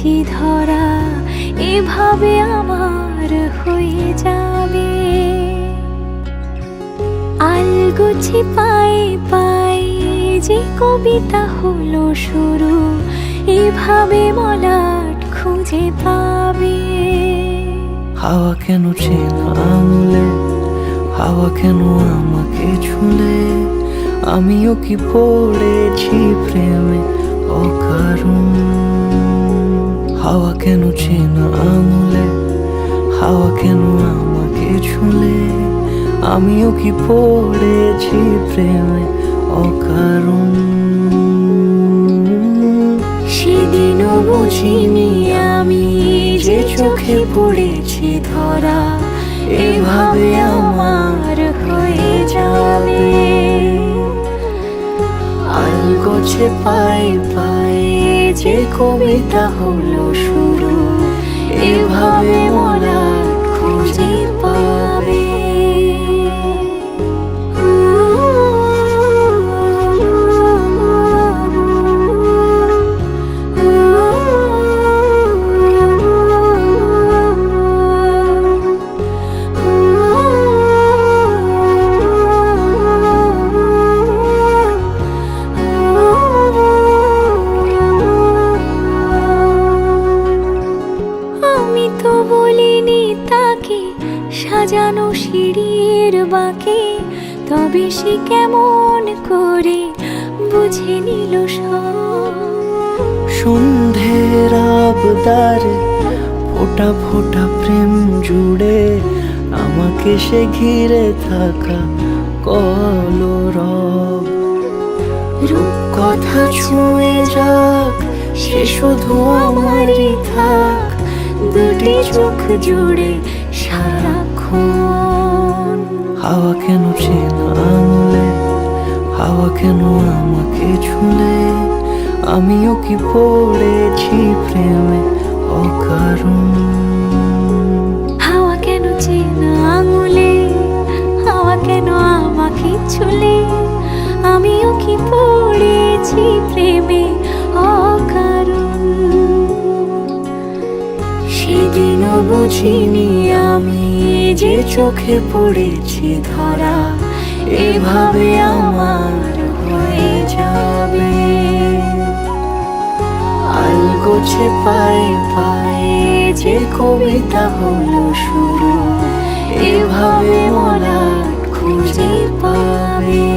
পড়েছি ধরা, এভাবে আমার হয়ে যাবে। আলগোছে পায়ে পায়ে যে কবিতা হলো শুরু, এভাবে মলাট খুঁজে পাবে। হাওয়া কেন চেনা আঙুলে, হাওয়া কেন আমাকে ছুলে, আমিও কি পড়েছি প্রেমে অকারণ। হাওয়া কেন চেনা আঙুলে, হাওয়া কেন আমাকে ছুলে, আমিও কি পড়েছি প্রেমে অকারণ। সেদিনও বুঝিনি আমি যে চোখে পড়েছি ধরা, এভাবে আমার হয়ে যাবে। আলগোছে পায়ে পায়ে যে কবিতা হলো শুরু, এভাবে মলাট খুঁজে পাবে। আমি তো বলিনি তাকে সাজানো সিঁড়ির বাঁকে, তবে সে কেমন করে বুঝে নিল সব। সন্ধ্যের আবদারে ফোঁটা ফোঁটা প্রেম জুড়ে, আমাকে সে ঘিরে থাকা কলরব। রূপকথা ছুঁয়ে যাক, সে শুধু আমারই থাক, দুটি চোখ জুড়ে সারাক্ষণ। হাওয়া কেন চেনা আঙুলে, হাওয়া কেন আমাকে ছুলে, আমিও কি পড়েছি প্রেমে অকারণ। হাওয়া কেন চেনা আঙুলে, হাওয়া কেন আমাকে ছুলে, আমিও কি পড়েছি প্রেমে অকারণ। সেদিনও বুঝিনি আমি যে চোখে পড়েছি ধরা, এভাবে আমার হয়ে যাবে। আলগোছে পায়ে পায়ে যে কবিতা হলো শুরু, এভাবে মলাট খুঁজে পাবে।